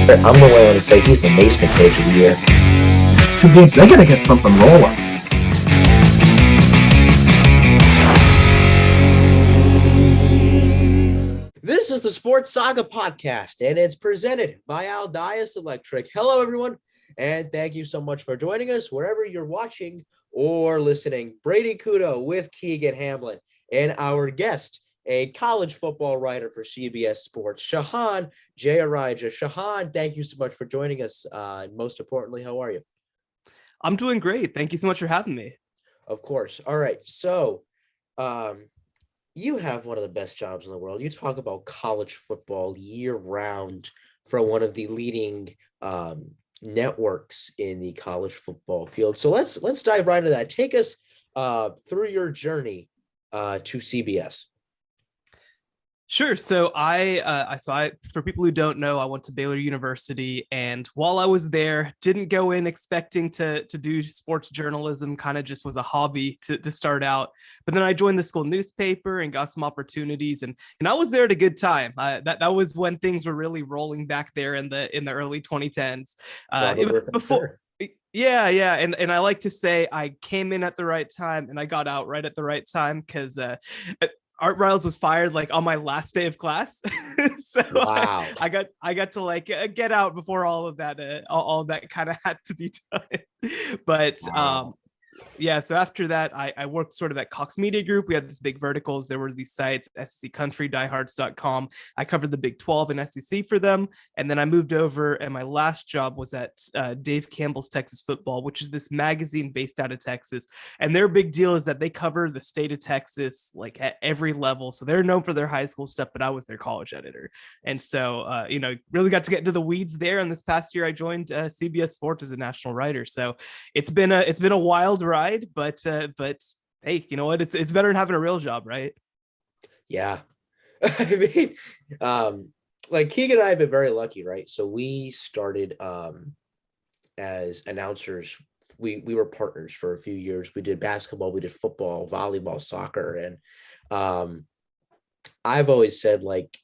I'm willing to say he's the basement coach of the year. It's 2 games. They got to get something rolling. This is the Sports Saga podcast, and it's presented by Aldias Electric. Hello, everyone, and thank you so much for joining us wherever you're watching or listening. Brady Kudo with Keegan Hamlin, and our guest, a college football writer for CBS Sports, SHEHAN Jeyarajah. SHEHAN, thank you so much for joining us. Most importantly, how are you? I'm doing great. Thank you so much for having me. Of course. All right. So, you have one of the best jobs in the world. You talk about college football year round for one of the leading networks in the college football field. So let's dive right into that. Take us through your journey to CBS. Sure. So I for people who don't know, I went to Baylor University, and while I was there, didn't go in expecting to do sports journalism. Kind of just was a hobby to start out. But then I joined the school newspaper and got some opportunities, and I was there at a good time. That was when things were really rolling back there in the early 2010s. Before. Yeah. And I like to say I came in at the right time and I got out right at the right time, because Art Riles was fired like on my last day of class. So wow. I got to like get out before all of that kind of had to be done. But wow. Yeah, so after that, I worked sort of at Cox Media Group. We had these big verticals. There were these sites, SEC Country, diehards.com. I covered the Big 12 and SEC for them. And then I moved over, and my last job was at Dave Campbell's Texas Football, which is this magazine based out of Texas. And their big deal is that they cover the state of Texas like at every level. So they're known for their high school stuff, but I was their college editor. And so, really got to get into the weeds there. And this past year, I joined CBS Sports as a national writer. So it's been a wild ride, but hey, you know what? It's better than having a real job, right? Yeah. I mean, like Keegan and I have been very lucky, right? So we started as announcers. We were partners for a few years. We did basketball, we did football, volleyball, soccer, and I've always said, like,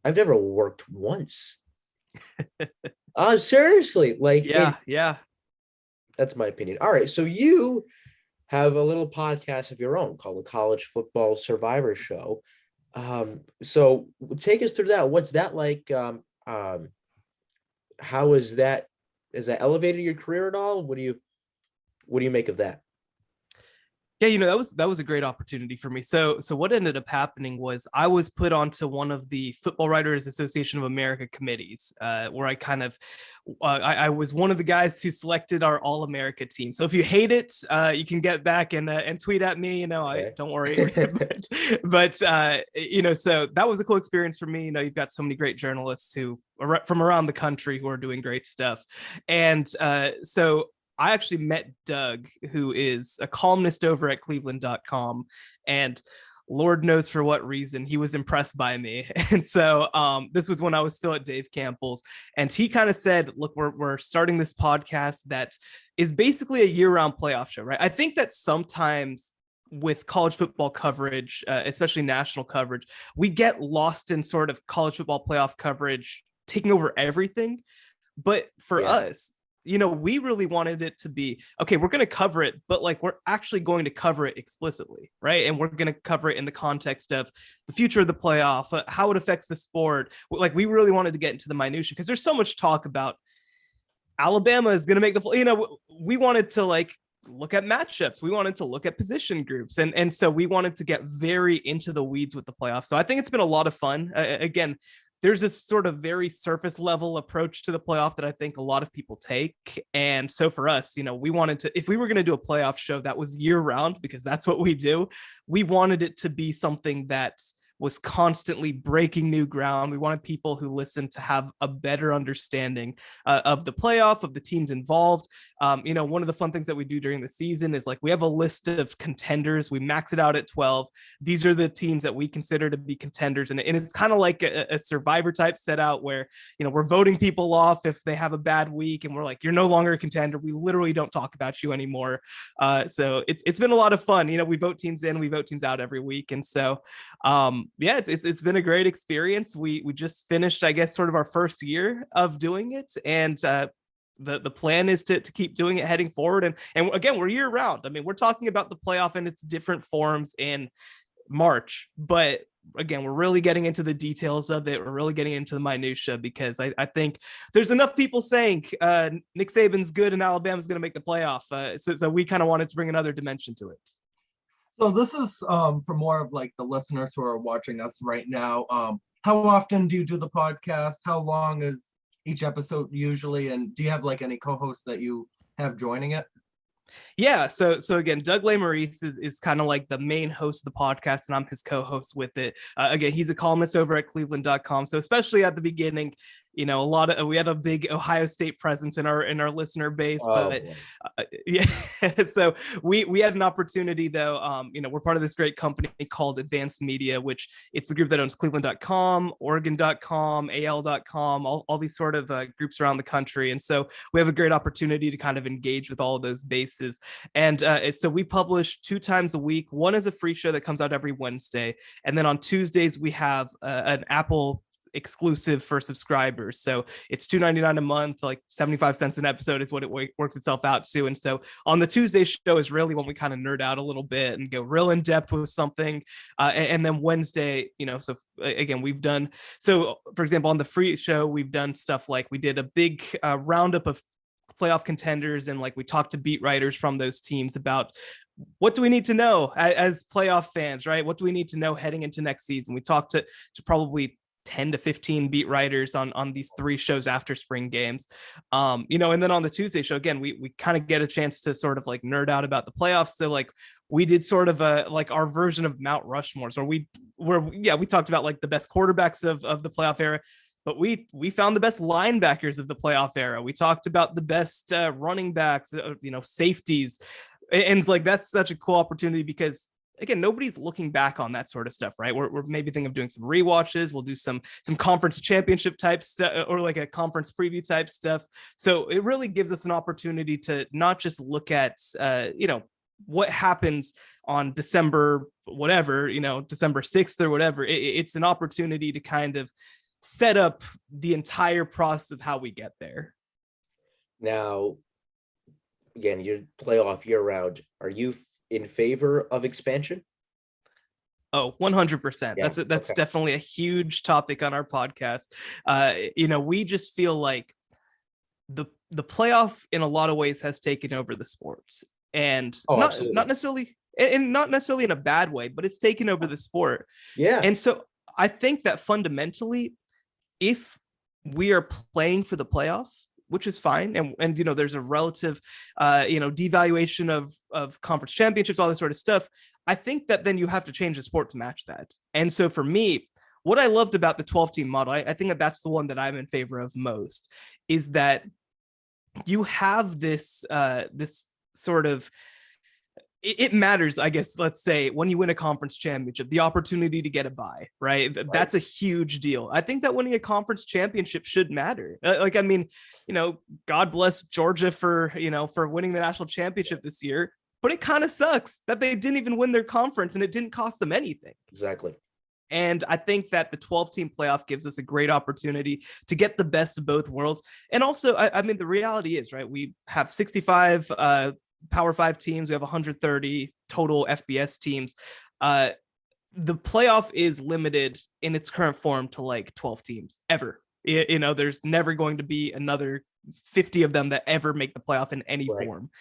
I've never worked once. Seriously, like, yeah. That's my opinion. All right. So you have a little podcast of your own called the College Football Survivor Show. So take us through that. What's that like? How is that? Has that elevated your career at all? What do you make of that? Yeah, that was a great opportunity for me. So what ended up happening was I was put onto one of the Football Writers Association of America committees, where I kind of I was one of the guys who selected our All-America team. So if you hate it, you can get back and tweet at me. Okay. Don't worry. but so that was a cool experience for me. You've got so many great journalists from around the country who are doing great stuff, and so I actually met Doug, who is a columnist over at cleveland.com, and Lord knows for what reason he was impressed by me. And so this was when I was still at Dave Campbell's, and he kind of said, look, we're starting this podcast that is basically a year-round playoff show, right? I think that sometimes with college football coverage, especially national coverage, we get lost in sort of college football playoff coverage taking over everything. But for us, we really wanted it to be, okay, we're going to cover it, but like, we're actually going to cover it explicitly, right? And we're going to cover it in the context of the future of the playoff, how it affects the sport. Like, we really wanted to get into the minutia, because there's so much talk about Alabama is going to make we wanted to like look at matchups. We wanted to look at position groups. And so we wanted to get very into the weeds with the playoffs. So I think it's been a lot of fun. Again, there's this sort of very surface level approach to the playoff that I think a lot of people take. And so for us, we wanted to, if we were going to do a playoff show that was year round, because that's what we do, we wanted it to be something that was constantly breaking new ground. We wanted people who listened to have a better understanding of the playoff, of the teams involved. One of the fun things that we do during the season is like, we have a list of contenders. We max it out at 12. These are the teams that we consider to be contenders. And it's kind of like a Survivor type set out where, we're voting people off if they have a bad week, and we're like, you're no longer a contender. We literally don't talk about you anymore. So it's been a lot of fun. We vote teams in, we vote teams out every week. And so, yeah, it's been a great experience. We just finished, I guess, sort of our first year of doing it, and the plan is to keep doing it heading forward. And again, we're year round. I mean, we're talking about the playoff in its different forms in March, but again, we're really getting into the details of it. We're really getting into the minutia, because I think there's enough people saying Nick Saban's good and Alabama's going to make the playoff. So we kind of wanted to bring another dimension to it. So this is for more of like the listeners who are watching us right now. How often do you do the podcast? How long is each episode usually? And do you have like any co-hosts that you have joining it? Yeah, so again, Doug Maurice is kind of like the main host of the podcast, and I'm his co-host with it. Again, he's a columnist over at cleveland.com. So especially at the beginning, you know, we had a big Ohio State presence in our listener base, but yeah. So we had an opportunity though. You know, we're part of this great company called Advanced Media, which it's the group that owns cleveland.com, oregon.com, al.com, all these sort of groups around the country. And so we have a great opportunity to kind of engage with all of those bases. And so we publish 2 times a week. One is a free show that comes out every Wednesday, and then on Tuesdays we have an Apple exclusive for subscribers. So it's $2.99 a month, like 75 cents an episode is what it works itself out to. And so on the Tuesday show is really when we kind of nerd out a little bit and go real in depth with something. And then Wednesday, you know, so again, we've done, so for example, on the free show, we've done stuff like we did a big roundup of playoff contenders, and like we talked to beat writers from those teams about what do we need to know as playoff fans, right? What do we need to know heading into next season? We talked to probably 10 to 15 beat writers on these 3 shows after spring games. You know, and then on the Tuesday show, again, we kind of get a chance to sort of like nerd out about the playoffs. So like we did sort of like our version of Mount Rushmore. So we talked about like the best quarterbacks of the playoff era, but we found the best linebackers of the playoff era. We talked about the best running backs, you know, safeties. And it's like, that's such a cool opportunity, because again, nobody's looking back on that sort of stuff, right? We're maybe thinking of doing some rewatches. We'll do some conference championship type stuff, or like a conference preview type stuff. So it really gives us an opportunity to not just look at, you know, what happens on December, whatever, you know, December 6th or whatever. It's an opportunity to kind of set up the entire process of how we get there. Now, again, you're playoff year round. Are you in favor of expansion? Oh, 100%. Yeah, That's definitely a huge topic on our podcast. You know, we just feel like the playoff in a lot of ways has taken over the sports, and not necessarily in a bad way, but it's taken over the sport. Yeah. And so I think that fundamentally, if we are playing for the playoff, which is fine, and you know, there's a relative you know, devaluation of conference championships, all this sort of stuff, I think that then you have to change the sport to match that. And so for me, what I loved about the 12-team model, I think that that's the one that I'm in favor of most, is that you have this this sort of, it matters, I guess, let's say, when you win a conference championship, the opportunity to get a bye, right? That's a huge deal. I think that winning a conference championship should matter. Like, I mean, you know, God bless Georgia for, you know, for winning the national championship this year, but it kind of sucks that they didn't even win their conference and it didn't cost them anything. Exactly. And I think that the 12-team playoff gives us a great opportunity to get the best of both worlds. And also, I mean, the reality is, right, we have 65 Power 5 teams. We have 130 total FBS teams. The playoff is limited in its current form to like 12 teams ever. You know, there's never going to be another 50 of them that ever make the playoff in any form.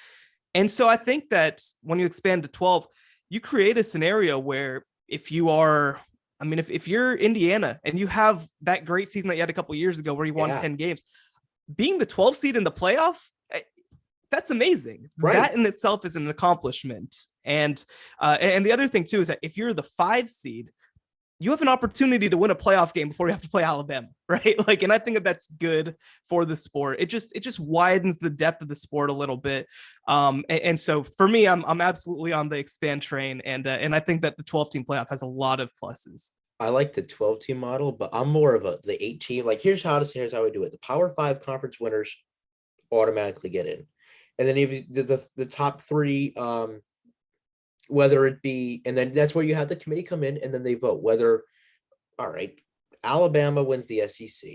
And so I think that when you expand to 12, you create a scenario where if you are, I mean, if you're Indiana and you have that great season that you had a couple of years ago where you won 10 games, being the 12th seed in the playoff, that's amazing. Right. That in itself is an accomplishment. And the other thing too is that if you're the 5 seed, you have an opportunity to win a playoff game before you have to play Alabama, right? Like, and I think that that's good for the sport. It just widens the depth of the sport a little bit. And so for me, I'm absolutely on the expand train, and I think that the 12-team playoff has a lot of pluses. I like the 12-team model, but I'm more of the 8-team. Like, here's how we do it. The Power 5 conference winners automatically get in. And then if the top 3, whether it be, and then that's where you have the committee come in and then they vote whether all right, Alabama wins the SEC.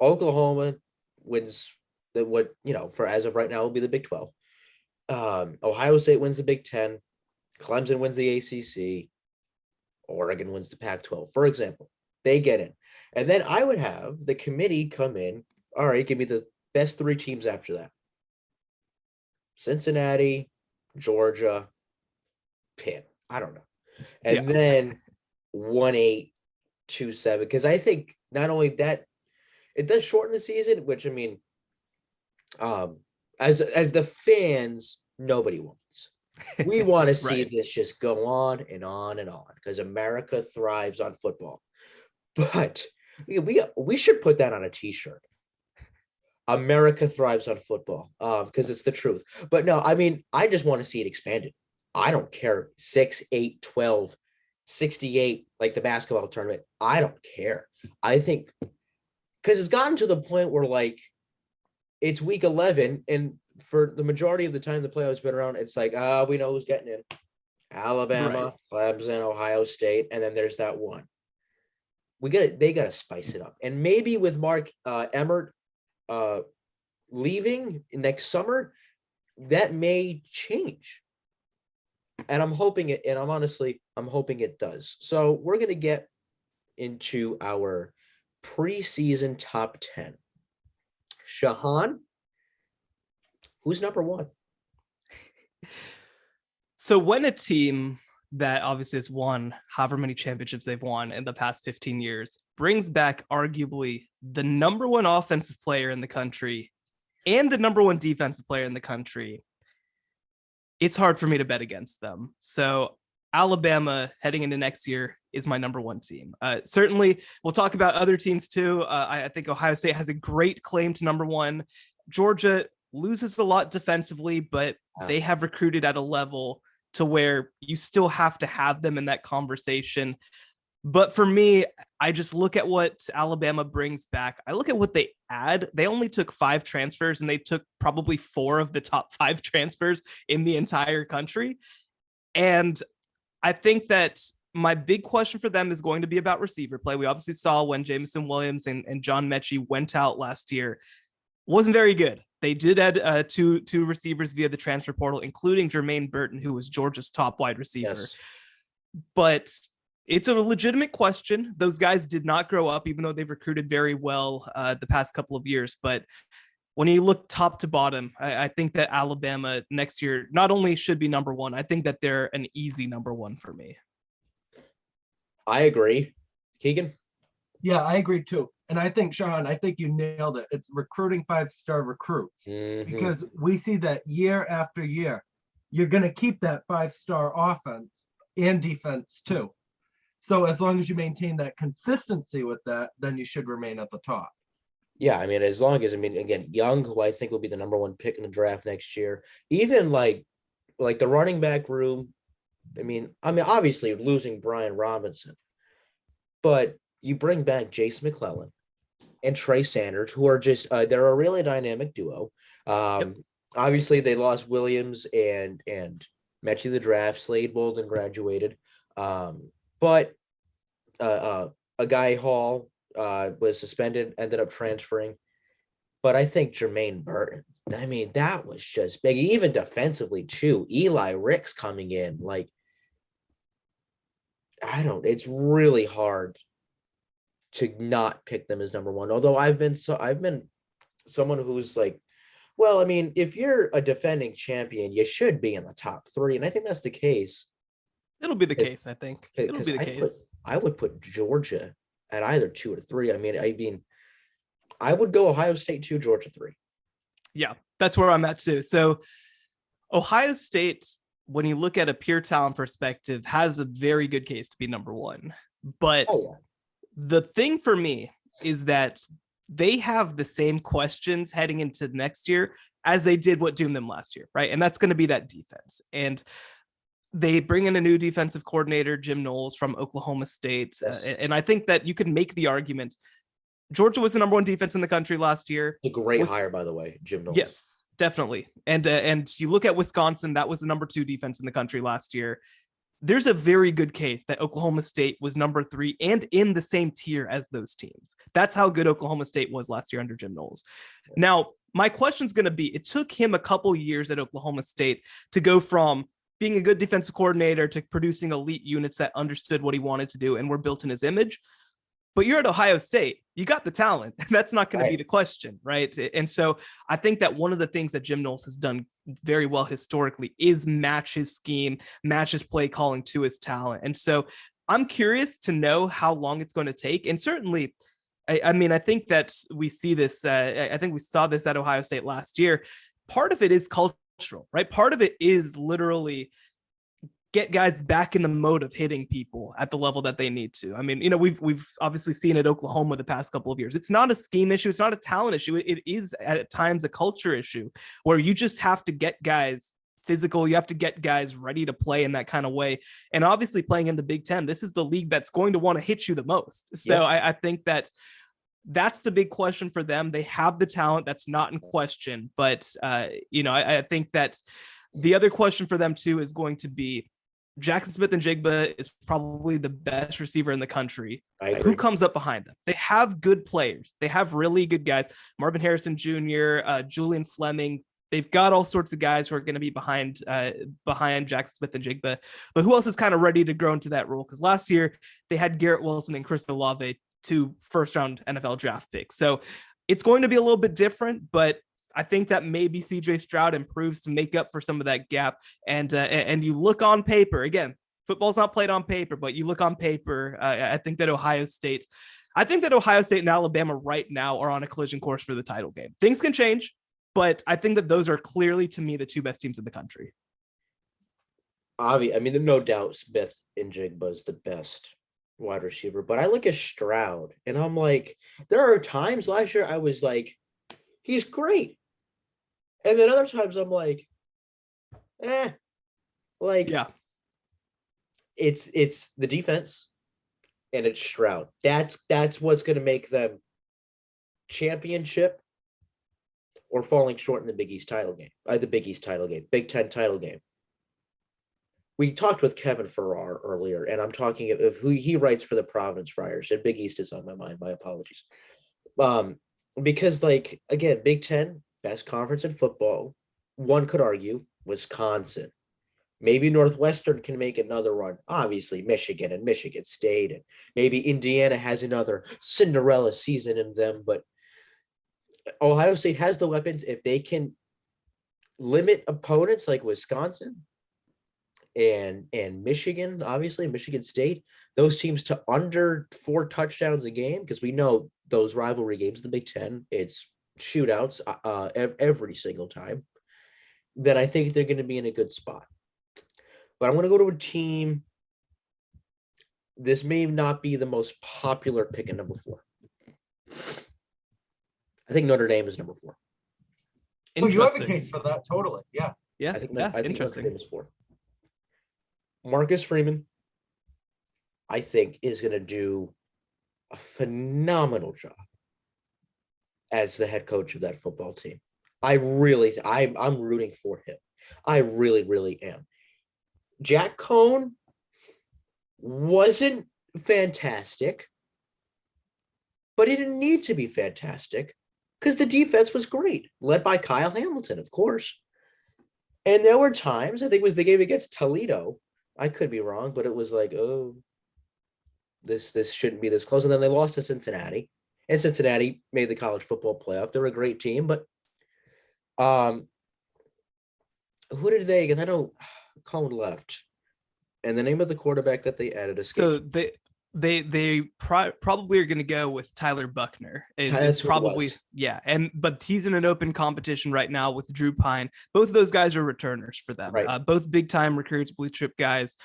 Oklahoma wins for as of right now will be the Big 12. Ohio State wins the Big 10. Clemson wins the ACC. Oregon wins the Pac-12, for example. They get in. And then I would have the committee come in. All right, give me the best 3 teams after that. Cincinnati, Georgia, Pitt. I don't know. And then 1-8, 2-7. Because I think not only that, it does shorten the season, which I mean, as the fans, nobody wants. We want to see this just go on and on and on because America thrives on football. But we should put that on a t-shirt. America thrives on football because it's the truth. But no, I mean, I just want to see it expanded. I don't care 6, 8, 12, 68, like the basketball tournament. I don't care. I think because it's gotten to the point where like it's week 11 and for the majority of the time the playoffs been around, it's like, we know who's getting in. Alabama, Clemson, Ohio State, and then there's that one. They gotta spice it up. And maybe with Mark Emmert leaving next summer, that may change. And I'm hoping it, and I'm hoping it does. So we're gonna get into our preseason top 10. Shehan, who's number 1? So when a team that obviously has won however many championships they've won in the past 15 years brings back arguably the number 1 offensive player in the country and the number 1 defensive player in the country, it's hard for me to bet against them. So Alabama heading into next year is my number 1 team. Certainly, we'll talk about other teams too. I think Ohio State has a great claim to number 1. Georgia loses a lot defensively, but they have recruited at a level to where you still have to have them in that conversation. But for me, I just look at what Alabama brings back. I look at what they add. They only took 5 transfers, and they took probably 4 of the top 5 transfers in the entire country. And I think that my big question for them is going to be about receiver play. We obviously saw when Jameson Williams and John Mechie went out last year, wasn't very good. They did add two receivers via the transfer portal, including Jermaine Burton, who was Georgia's top wide receiver. Yes. But it's a legitimate question. Those guys did not grow up, even though they've recruited very well the past couple of years. But when you look top to bottom, I think that Alabama next year not only should be number 1, I think that they're an easy number 1 for me. I agree. Keegan? Yeah, I agree too. And I think, Sean, I think you nailed it. It's recruiting 5-star recruits because we see that year after year. You're going to keep that 5-star offense and defense too. So as long as you maintain that consistency with that, then you should remain at the top. Yeah, I mean, as long as, again, Young, who I think will be the number 1 pick in the draft next year, even like the running back room. I mean, obviously losing Brian Robinson, but you bring back Jace McClellan and Trey Sanders, who are just they're a really dynamic duo. Obviously, they lost Williams and Mechie the draft. Slade Bolden graduated, but a guy Hall was suspended, ended up transferring. But I think Jermaine Burton, I mean, that was just big. Even defensively too. Eli Ricks coming in, like, it's really hard to not pick them as number 1. Although I've been someone who's like, well, I mean, if you're a defending champion, you should be in the top 3. And I think that's the case. It'll be the case, I think. It'll be the case. I would put Georgia at either 2 or 3. I mean, I would go Ohio State 2, Georgia 3. Yeah, that's where I'm at too. So Ohio State, when you look at a pure talent perspective, has a very good case to be number 1. But the thing for me is that they have the same questions heading into next year as they did what doomed them last year, right? And that's going to be that defense. And they bring in a new defensive coordinator, Jim Knowles from Oklahoma State. Yes. And I think that you can make the argument. Georgia was the number 1 defense in the country last year. A great hire, by the way, Jim Knowles. Yes, definitely. And you look at Wisconsin, that was the number 2 defense in the country last year. there's a very good case that Oklahoma State was number 3 and in the same tier as those teams. That's how good Oklahoma State was last year under Jim Knowles. Now, my question is going to be, it took him a couple years at Oklahoma State to go from being a good defensive coordinator to producing elite units that understood what he wanted to do and were built in his image. But you're at Ohio State. You got the talent. That's not going to be the question, right? And so I think that one of the things that Jim Knowles has done very well historically is match his scheme, match his play calling to his talent. And so I'm curious to know how long it's going to take. And certainly, I mean, I think that we see this. I think we saw this at Ohio State last year. Part of it is cultural, right? Part of it is literally get guys back in the mode of hitting people at the level that they need to. I mean, you know, we've obviously seen at Oklahoma the past couple of years. It's not a scheme issue. It's not a talent issue. It is at times a culture issue where you just have to get guys physical. You have to get guys ready to play in that kind of way. And obviously playing in the Big Ten, this is the league that's going to want to hit you the most. So yes. I think that that's the big question for them. They have the talent. That's not in question. But, you know, I think that the other question for them too is going to be, Jackson Smith and Jigba is probably the best receiver in the country. Who comes up behind them? They have good players. They have really good guys. Marvin Harrison Jr., Julian Fleming. They've got all sorts of guys who are going to be behind Jackson Smith and Jigba. But who else is kind of ready to grow into that role? Because last year they had Garrett Wilson and Chris Olave, 2 first-round NFL draft picks. So it's going to be a little bit different, but I think that maybe CJ Stroud improves to make up for some of that gap. And you look on paper, again, football's not played on paper, but you look on paper, I think that Ohio State and Alabama right now are on a collision course for the title game. Things can change, but I think that those are clearly, to me, the 2 best teams in the country. I mean, there's no doubt Smith and Jigba is the best wide receiver, but I look at Stroud and I'm like, there are times last year I was like, he's great. And then other times I'm like, yeah, it's the defense and it's Stroud. That's what's going to make them championship or falling short in the Big East title game, Big Ten title game. We talked with Kevin Farrar earlier, and I'm talking of who he writes for the Providence Friars, and Big East is on my mind. My apologies. Because, like, again, Big Ten, best conference in football. One could argue Wisconsin. Maybe Northwestern can make another run. Obviously, Michigan and Michigan State. And maybe Indiana has another Cinderella season in them. But Ohio State has the weapons. If they can limit opponents like Wisconsin and Michigan, obviously, Michigan State, those teams to under 4 touchdowns a game, because we know those rivalry games in the Big Ten, it's shootouts every single time, then I think they're going to be in a good spot. But I'm going to go to a team. This may not be the most popular pick at number 4. I think Notre Dame is number 4. Oh, you have a case for that, totally. Yeah. Yeah. I think Notre Dame is 4. Marcus Freeman, I think, is going to do a phenomenal job as the head coach of that football team. I'm rooting for him. I really, really am. Jack Cohn wasn't fantastic, but he didn't need to be fantastic because the defense was great, led by Kyle Hamilton, of course. And there were times, I think it was the game against Toledo, I could be wrong, but it was like, oh, this shouldn't be this close. And then they lost to Cincinnati, and Cincinnati made the college football playoff. They're a great team, but who did they? Because I know Cohen left, and the name of the quarterback that they added escaped. So they probably are going to go with Tyler Buckner. It's probably but he's in an open competition right now with Drew Pine. Both of those guys are returners for them. Right. Both big time recruits, blue chip guys.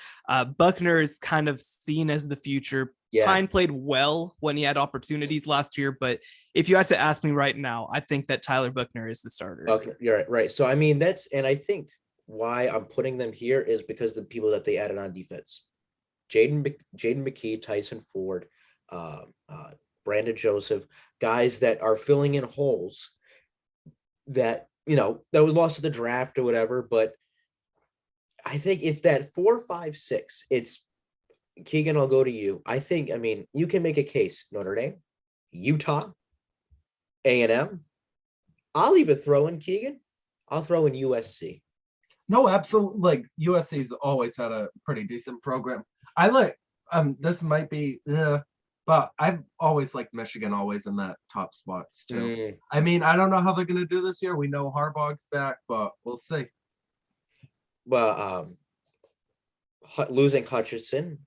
Buckner is kind of seen as the future. Yeah. Pine played well when he had opportunities last year, but if you had to ask me right now, I think that Tyler Buckner is the starter. Okay, you're right. So I mean, and I think why I'm putting them here is because the people that they added on defense. Jaden McKee, Tyson Ford, Brandon Joseph, guys that are filling in holes that, that was lost at the draft or whatever, but I think it's that 4, 5, 6. It's Keegan. I'll go to you. I mean, you can make a case. Notre Dame, Utah, A&M. I'll even throw in Keegan. I'll throw in USC. No, absolutely. Like USC's always had a pretty decent program. I like this might be but I've always liked Michigan always in that top spots too. I mean, I don't know how they're gonna do this year. We know Harbaugh's back, but we'll see. Well, losing Hutchinson,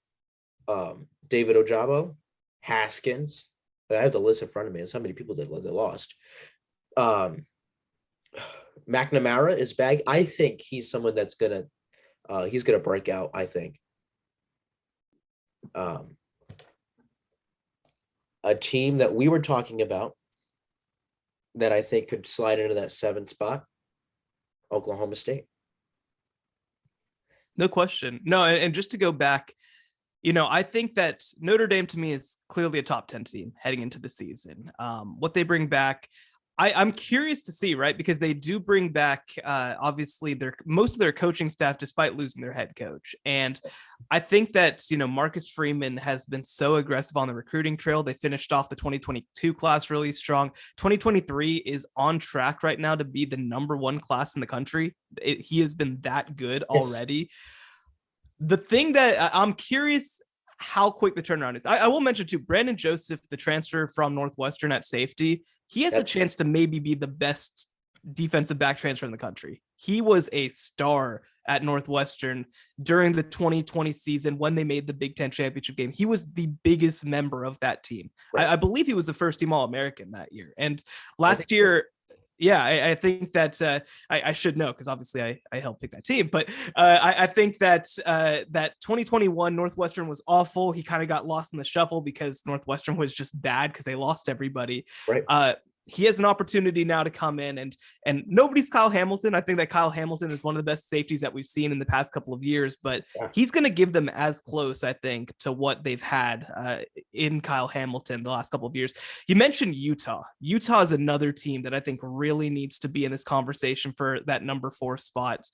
David Ojabo, Haskins. I have the list in front of me, and so many people that they lost. McNamara is back. I think he's someone that's gonna break out. I think. A team that we were talking about that I think could slide into that 7th spot, Oklahoma State. No question. No, and just to go back, I think that Notre Dame to me is clearly a top 10 team heading into the season. What they bring back, I'm curious to see, right? Because they do bring back, obviously, most of their coaching staff, despite losing their head coach. And I think that, Marcus Freeman has been so aggressive on the recruiting trail. They finished off the 2022 class really strong. 2023 is on track right now to be the #1 class in the country. He has been that good already. Yes. The thing that I'm curious how quick the turnaround is. I will mention too, Brandon Joseph, the transfer from Northwestern at safety, he has a chance to maybe be the best defensive back transfer in the country. He was a star at Northwestern during the 2020 season when they made the Big Ten championship game. He was the biggest member of that team. Right. I believe he was the first team All-American that year. And last year, yeah, I think that I should know because obviously I helped pick that team. But I think that that 2021 Northwestern was awful. He kind of got lost in the shuffle because Northwestern was just bad because they lost everybody. Right. He has an opportunity now to come in and nobody's Kyle Hamilton. I think that Kyle Hamilton is one of the best safeties that we've seen in the past couple of years, but he's going to give them as close, I think, to what they've had in Kyle Hamilton the last couple of years. You mentioned Utah. Utah is another team that I think really needs to be in this conversation for that #4 spot.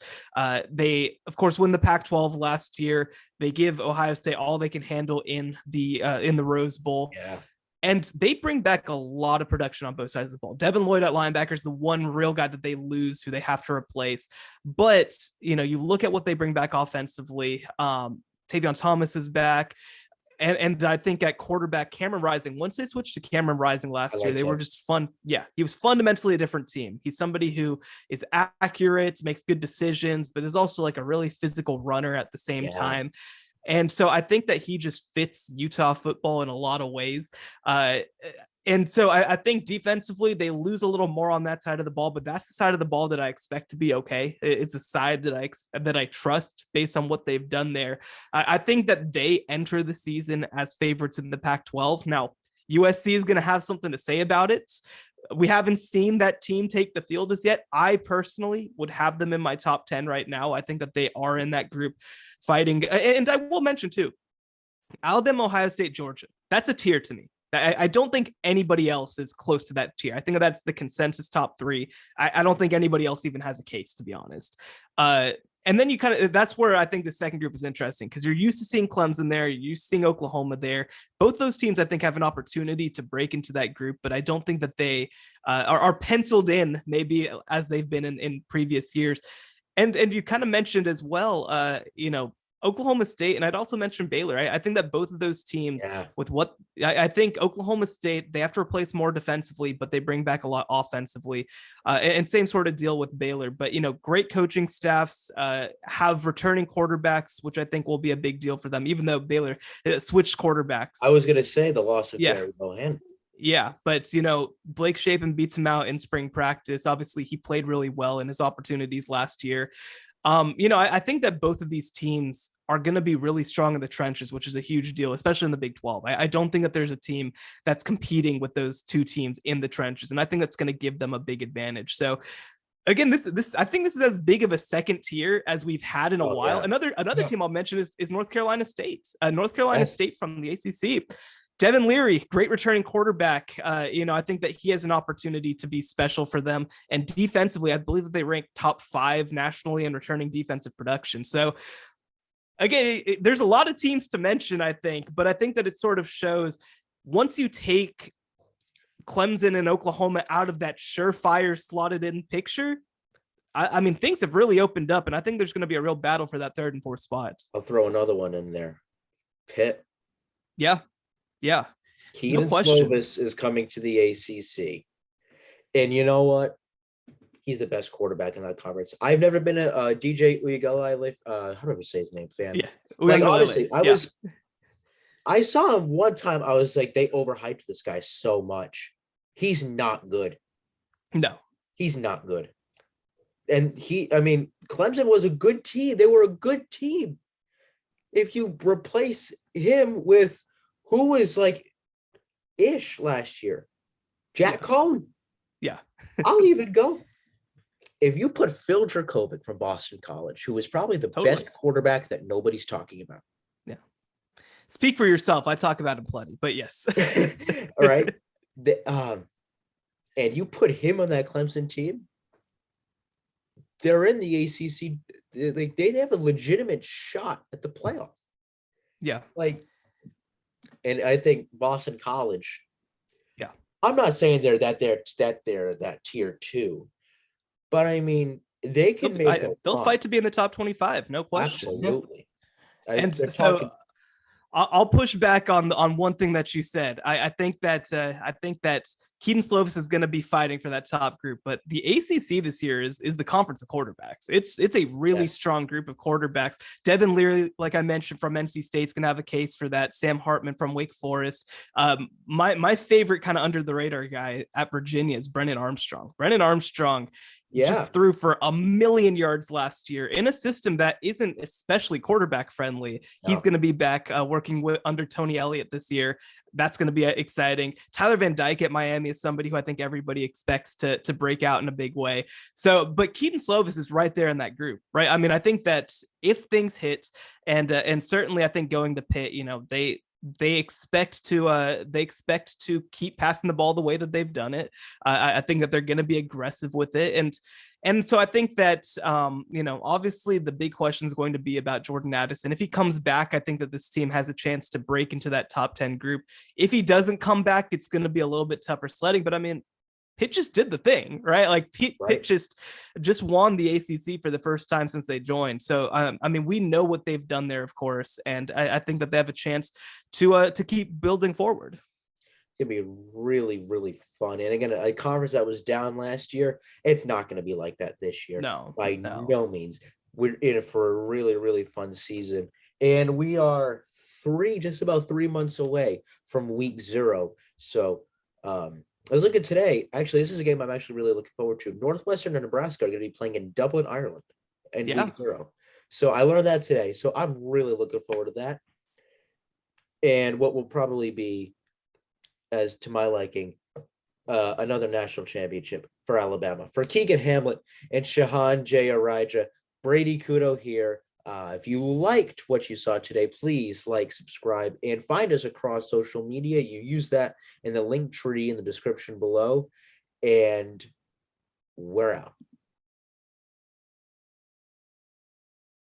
They, of course, win the Pac-12 last year. They give Ohio State all they can handle in the Rose Bowl. Yeah. And they bring back a lot of production on both sides of the ball. Devin Lloyd at linebacker is the one real guy that they lose, who they have to replace. But, you look at what they bring back offensively. Tavion Thomas is back. And I think at quarterback, Cameron Rising, once they switched to Cameron Rising last year, they were just fun. Yeah, he was fundamentally a different team. He's somebody who is accurate, makes good decisions, but is also like a really physical runner at the same time. And so I think that he just fits Utah football in a lot of ways. And so I think defensively, they lose a little more on that side of the ball, but that's the side of the ball that I expect to be okay. It's a side that I trust based on what they've done there. I think that they enter the season as favorites in the Pac-12. Now, USC is going to have something to say about it. We haven't seen that team take the field as yet. I personally would have them in my top 10 right now. I think that they are in that group fighting. And I will mention too, Alabama, Ohio State, Georgia. That's a tier to me. I don't think anybody else is close to that tier. I think that's the consensus top 3. I don't think anybody else even has a case, to be honest. And then that's where I think the second group is interesting because you're used to seeing Clemson there. You're used to seeing Oklahoma there. Both those teams, I think, have an opportunity to break into that group, but I don't think that they are penciled in maybe as they've been in previous years. And you kind of mentioned as well, Oklahoma State, and I'd also mention Baylor. I think that both of those teams, with what I think Oklahoma State, they have to replace more defensively, but they bring back a lot offensively. And same sort of deal with Baylor. But, great coaching staffs, have returning quarterbacks, which I think will be a big deal for them, even though Baylor switched quarterbacks. I was going to say the loss of Barry Bohan. Yeah, but Blake Shapen beats him out in spring practice. Obviously, he played really well in his opportunities last year. I think that both of these teams are going to be really strong in the trenches, which is a huge deal, especially in the Big 12. I don't think that there's a team that's competing with those two teams in the trenches, and I think that's going to give them a big advantage. So again, I think this is as big of a second tier as we've had in a while. Yeah. Another team I'll mention is North Carolina State. North Carolina State from the ACC. Devin Leary, great returning quarterback. I think that he has an opportunity to be special for them. And defensively, I believe that they rank top 5 nationally in returning defensive production. So again, there's a lot of teams to mention, I think, but I think that it sort of shows once you take Clemson and Oklahoma out of that surefire slotted in picture, I mean, things have really opened up, and I think there's going to be a real battle for that 3rd and 4th spots. I'll throw another one in there. Pitt. Yeah. Keaton Slovis is coming to the ACC. And you know what? He's the best quarterback in that conference. I've never been a DJ Uiagalelei, how do I say his name, fan? Yeah. Like, honestly, I saw him one time. I was like, they overhyped this guy so much. He's not good. No. He's not good. And Clemson was a good team. They were a good team. If you replace him with who was like ish last year, Jack Cohn. Yeah. I'll even go. If you put Phil Dracovic from Boston College, who is probably the best quarterback that nobody's talking about. Yeah. Speak for yourself. I talk about him plenty, but yes. All right. And you put him on that Clemson team, they're in the ACC. They have a legitimate shot at the playoff. Yeah. And I think Boston College. Yeah. I'm not saying they're that tier 2, but I mean they can they'll fight to be in the top 25, no question. Absolutely. And so I'll push back on one thing that you said. I think that Keaton Slovis is going to be fighting for that top group, but the ACC this year is the conference of quarterbacks. It's a really strong group of quarterbacks. Devin Leary, like I mentioned, from NC State's going to have a case for that. Sam Hartman from Wake Forest. My favorite kind of under the radar guy at Virginia is Brennan Armstrong. Brennan Armstrong just threw for 1,000,000 yards last year in a system that isn't especially quarterback friendly. No. He's going to be back working under Tony Elliott this year. That's going to be exciting. Tyler Van Dyke at Miami is somebody who I think everybody expects to break out in a big way. So, but Keaton Slovis is right there in that group, right? I mean, I think that if things hit, and certainly I think going to Pitt, they expect to keep passing the ball the way that they've done it. I think that they're going to be aggressive with it. And so I think that, obviously the big question is going to be about Jordan Addison. If he comes back, I think that this team has a chance to break into that top 10 group. If he doesn't come back, it's going to be a little bit tougher sledding, but I mean, Pitt just did the thing, right? Like Pitt just won the ACC for the first time since they joined. So, we know what they've done there, of course. And I think that they have a chance to keep building forward. It's going to be really, really fun. And again, a conference that was down last year, it's not going to be like that this year. By no means. We're in it for a really, really fun season. And we are just about 3 months away from week 0. So, I was looking today. Actually, this is a game I'm actually really looking forward to. Northwestern and Nebraska are going to be playing in Dublin, Ireland in week 0. So I learned that today. So I'm really looking forward to that. And what will probably be, as to my liking, another national championship for Alabama. For Keegan Hamlet and SHEHAN Jeyarajah, Brady Kudo here. If you liked what you saw today, please like, subscribe, and find us across social media. You use that in the link tree in the description below. And we're out.